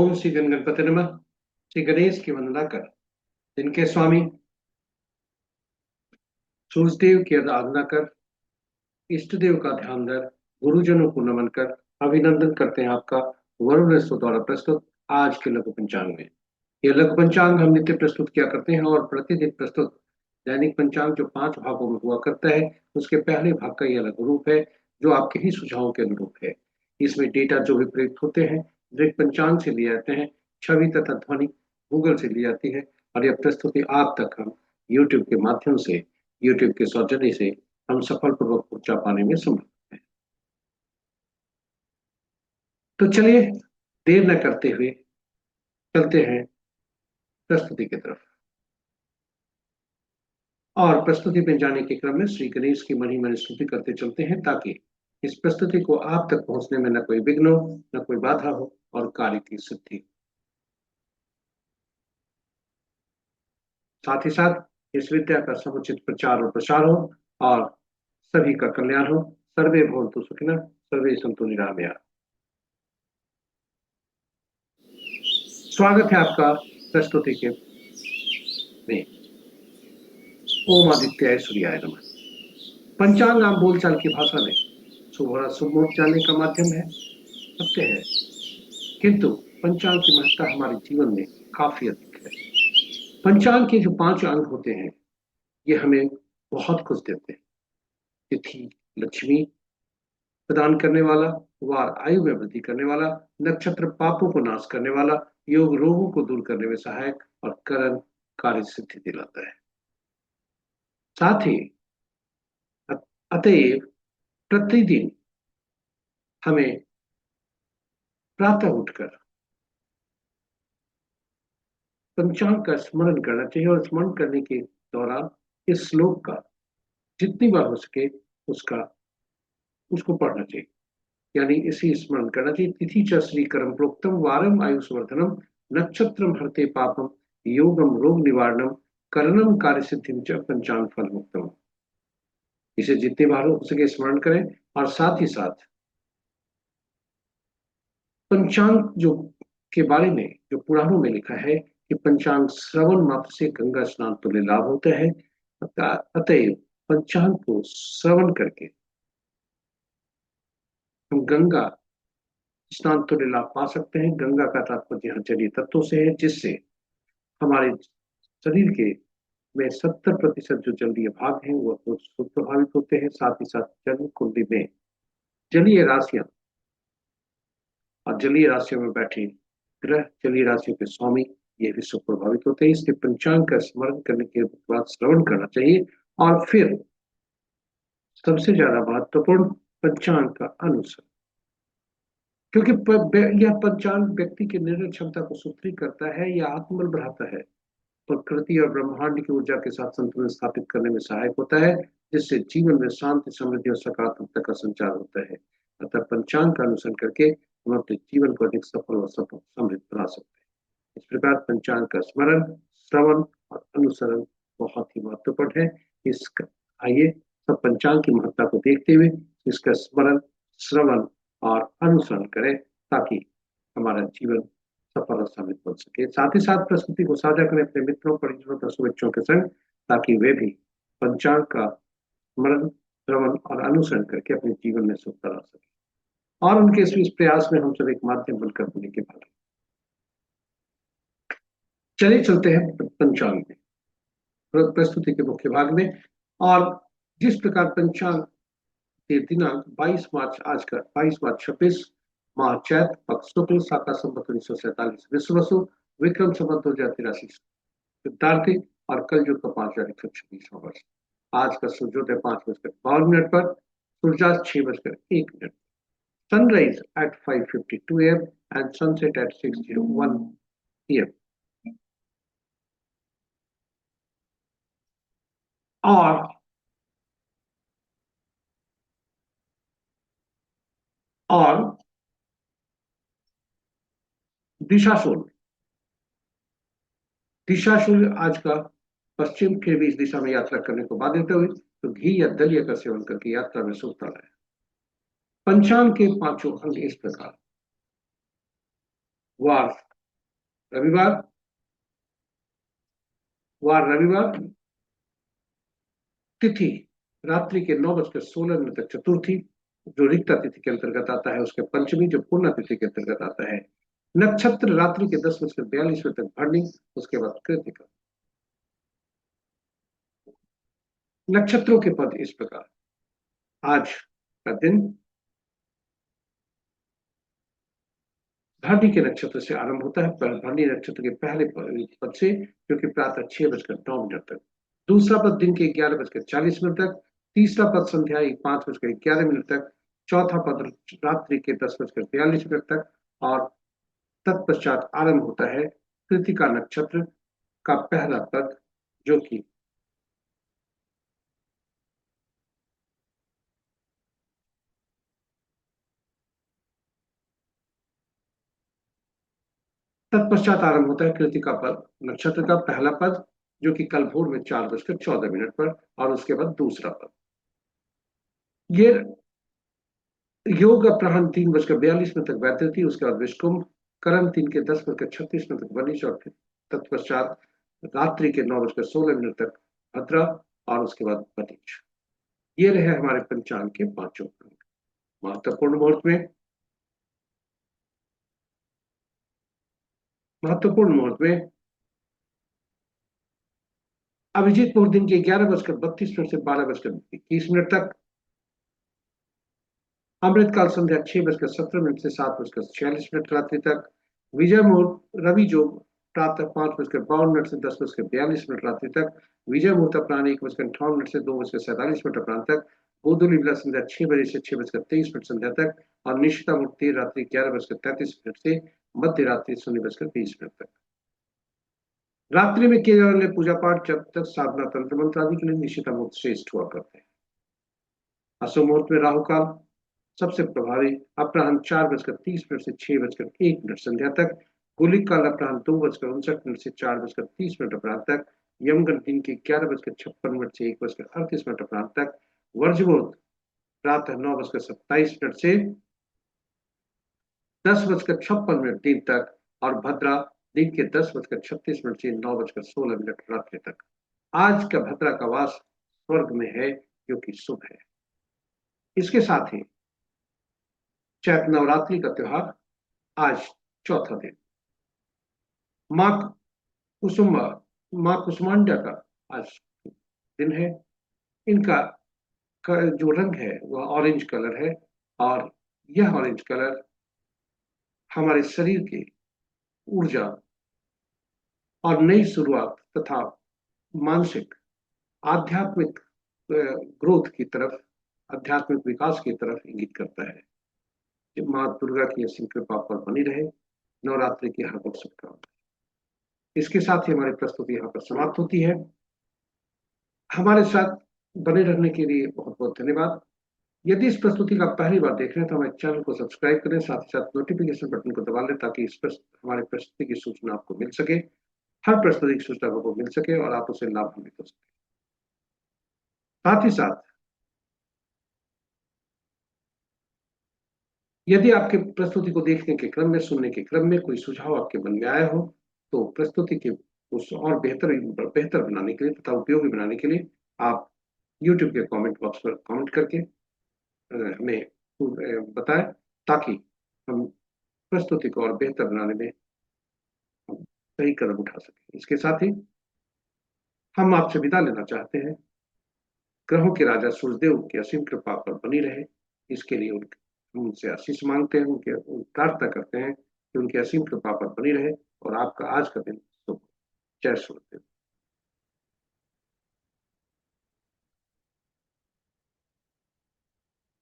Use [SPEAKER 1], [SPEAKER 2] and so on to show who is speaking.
[SPEAKER 1] ओम श्री गणपति नमः। श्री गणेश की वंदना कर, जिनके स्वामी सूर्यदेव की आराधना कर, इष्ट देव का ध्यान कर, गुरुजनों को नमन कर अभिनंदन करते हैं आपका वरुण रसो द्वारा प्रस्तुत आज के लघु पंचांग में। यह लघु पंचांग हम नित्य प्रस्तुत किया करते हैं और प्रतिदिन प्रस्तुत दैनिक पंचांग जो 5 भागों में हुआ करता है, उसके पहले भाग का यह लघु रूप है जो आपके ही सुझावों के अनुरूप है। इसमें डेटा जो भी प्रयुक्त होते हैं दृक पंचांग से लिए जाते हैं, छवि तथा ध्वनि गूगल से ली जाती है और यह प्रस्तुति आप तक हम यूट्यूब के माध्यम से, यूट्यूब के सौजन्य से हम सफलपूर्वक पहुंचा पाने में समर्थ हैं। तो चलिए देर न करते हुए चलते हैं प्रस्तुति की तरफ। और प्रस्तुति में जाने के क्रम में श्री गणेश की मणि मन स्तुति करते चलते हैं ताकि इस प्रस्तुति को आप तक पहुंचने में न कोई विघ्न हो, न कोई बाधा हो और कार्य की सिद्धि। साथ ही साथ इस विद्या का समुचित प्रचार और प्रसार हो और सभी का कल्याण हो। सर्वे भवन्तु सुखिनः, सर्वे सन्तु निरामया। स्वागत है आपका प्रस्तुति के में। ओम आदित्याय सूर्याय नमः। पंचांग आम बोलचाल की भाषा में सुबह सुमुख जाने का माध्यम है, सत्य है, किंतु पंचांग की महत्ता हमारे जीवन में काफी अधिक है। पंचांग के जो 5 अंग होते हैं ये हमें बहुत कुछ देते हैं। तिथि लक्ष्मी प्रदान करने वाला, वार आयु में वृद्धि करने वाला, नक्षत्र पापों को नाश करने वाला, योग रोगों को दूर करने में सहायक और करण कार्य सिद्धि दिलाता है। साथ ही अतएव प्रतिदिन हमें प्रातः उठकर पंचांग का स्मरण करना चाहिए और स्मरण करने के दौरान इस श्लोक का जितनी बार हो सके उसको पढ़ना चाहिए, यानी इसी स्मरण करना चाहिए। तिथि च श्री करम प्रोक्तम वारम आयुष्वर्धनम नक्षत्रम हरते पापम योगम रोग निवारणम करणम कार्य सिद्धि च पंचांग फल मुक्तम। इसे जितनी बार हो सके स्मरण करें और साथ ही साथ पंचांग जो के बारे में जो पुराणों में लिखा है कि पंचांग श्रवण मात्र से गंगा स्नान तुल्य लाभ होता है। अतएव पंचांग को श्रवण करके हम गंगा स्नान तुल्य लाभ पा सकते हैं। गंगा का तात्पर्य यहाँ जलीय तत्वों से है, जिससे हमारे शरीर के में 70% जो जलीय भाग हैं वो प्रभावित होते हैं। साथ ही साथ जल कुंडी में जलीय राशियां और जलीय राशियों में बैठे ग्रह जलीय राशियों के स्वामी ये भी सब प्रभावित होते हैं। इसलिए पंचांग का स्मरण करने के बाद श्रवण करना चाहिए और फिर सबसे ज्यादा महत्वपूर्ण पंचांग का अनुसरण, क्योंकि यह पंचांग व्यक्ति की निर्णय क्षमता को सुदृढ़ करता है, यह आत्मबल बढ़ाता है, प्रकृति और ब्रह्मांड की ऊर्जा के साथ संतुलन स्थापित करने में सहायक होता है, जिससे जीवन में शांति समृद्धि और सकारात्मकता का संचार होता है। अतः पंचांग का अनुसरण करके हम अपने जीवन को अधिक सफल और समृद्ध बना सकते हैं। इस प्रकार पंचांग का स्मरण, श्रवण और अनुसरण बहुत ही महत्वपूर्ण है। इसका आइए सब पंचांग की महत्ता को देखते हुए इसका स्मरण, श्रवण और अनुसरण करें ताकि हमारा जीवन सफल और समृद्ध बन सके। साथ ही साथ प्रस्तुति को साझा करें अपने मित्रों, परिजनों तथा शुभेच्छुओं के संग, ताकि वे भी पंचांग का स्मरण, श्रवण और अनुसरण करके अपने जीवन में सुख ला सके और उनके इस प्रयास में हम सब एक माध्यम बनकर होने के बाद चलिए चलते हैं पंचांग में, प्रस्तुति के मुख्य भाग में। और जिस प्रकार पंचांग के दिनांक 22 मार्च, आज का 22 मार्च 26 माह चैत पक्ष शुक्ल शाका संवत 1947 विश्ववसु विक्रम संवत 2083 सिद्धार्थी और कलयुग का 5126वां वर्ष। आज का सूर्योदय 5:52 पर, सूर्यास्त 6:01। Sunrise at 5:52 AM and sunset at 6:01 PM। और दिशाशूल दिशाशूल आज का पश्चिम के बीच दिशा में यात्रा करने को बाधित हुई तो घी या दलिया का सेवन करके यात्रा में सुखता रहे। पंचांग के 5 अंग इस प्रकार: वार रविवार, वार रविवार। तिथि रात्रि के 9:16 तक चतुर्थी, जो रिक्ता तिथि के अंतर्गत आता है। उसके पंचमी, जो पूर्णा तिथि के अंतर्गत आता है। नक्षत्र रात्रि के 10:42 तक भरणी, उसके बाद कृतिका। नक्षत्रों के पद इस प्रकार। आज का दिन भरणी के नक्षत्र से आरंभ होता है, पर भरणी नक्षत्र के पहले पद से, जो कि प्रातः 6:09 तक। दूसरा पद दिन के 11:40 तक। तीसरा पद संध्या 5:11 तक। चौथा पद रात्रि के 10:42 तक। और तत्पश्चात आरंभ होता है कृतिका नक्षत्र का पहला पद, जो कि तत्पश्चात आरंभ होता है कृतिका पद नक्षत्र का पहला पद, जो कि कल भोर में 4:14 पर। और उसके बाद दूसरा पद। ये योग अपराह्न 3:42 तक वैतरती, उसके बाद विष्कुंभ। करण 3 के 10:36 तक वनिश, और फिर तत्पश्चात रात्रि के 9:16 तक भद्रा, और उसके बाद वनिश। ये रहे हमारे पंचांग के पांचों अंक। महत्वपूर्ण मुहूर्त में अभिजीत मुहूर्त दिन के 11:32 से 12:21 तक। अमृतकाल संध्या 6:17 से 7:46 रात्रि तक। विजय मुहूर्त रवि जोग प्रातः 5:52 से 10:42 रात्रि तक। विजय मुहूर्त अपराह्न 1:58 से 2:47 अपराह्न तक। गोधूली विला संध्या 6 बजे से 6:23 संध्या तक। और निशिता मुहूर्त देर रात्रि 11:33 से मध्य रात्रि 0:20 तक। रात्रि में किए जाने वाले पूजा पाठ, जब तक साधना, तंत्र मंत्र आदि के लिए निशिता मुहूर्त श्रेष्ठ हुआ करते हैं। अशुभ मुहूर्त में राहु काल सबसे प्रभावी, अपराह्न 4:30 से 6:01 संध्या तक। गुलिक काल अपराह्न 2:59 से 4:30 अपराह्न तक। यमगंड दिन के 11:56 से 1:38 अपराह्न तक। वर्ज मुहूर्त प्रातः 9:27 से 10:56 दिन तक। और भद्रा दिन के 10:36 से 9:16 रात्रि तक। आज का भद्रा का वास स्वर्ग में है, जो कि शुभ है। इसके साथ ही चैत्र नवरात्रि का त्योहार आज चौथा दिन। माँ कुसुमा माँ कुसुमांडा का आज दिन है। इनका जो रंग है वह ऑरेंज कलर है। और यह ऑरेंज कलर हमारे शरीर की ऊर्जा और नई शुरुआत तथा मानसिक आध्यात्मिक ग्रोथ की तरफ, आध्यात्मिक विकास की तरफ इंगित करता है। कि माँ दुर्गा की असीम कृपा पर बनी रहे। नवरात्रि की हार्दिक शुभकामनाएं। इसके साथ ही हमारी प्रस्तुति यहाँ पर समाप्त होती है। हमारे साथ बने रहने के लिए बहुत बहुत धन्यवाद। यदि इस प्रस्तुति का पहली बार देख रहे हैं तो हमारे चैनल को सब्सक्राइब करें, साथ ही साथ नोटिफिकेशन बटन को दबा लें, ताकि हमारे प्रस्तुति की सूचना आपको मिल सके। हर प्रस्तुति की सूचना आपको मिल सके और आप उसे लाभान्वित हो सके। साथ ही साथ यदि आपके प्रस्तुति को देखने के क्रम में, सुनने के क्रम में कोई सुझाव आपके मन में आया हो, तो प्रस्तुति के उस और बेहतर बेहतर बनाने के लिए तथा उपयोगी बनाने के लिए आप YouTube के कमेंट बॉक्स पर कमेंट करके हमें बताएं, ताकि हम प्रस्तुति को और बेहतर बनाने में सही कदम उठा सकें। इसके साथ ही हम आपसे विदा लेना चाहते हैं। ग्रहों के राजा सूर्यदेव की असीम कृपा पर बनी रहे, इसके लिए हम उनसे आशीष मांगते हैं, उनके प्रार्थना करते हैं कि उनकी असीम कृपा पर बनी रहे और आपका आज का दिन शुभ। जय सूर्य।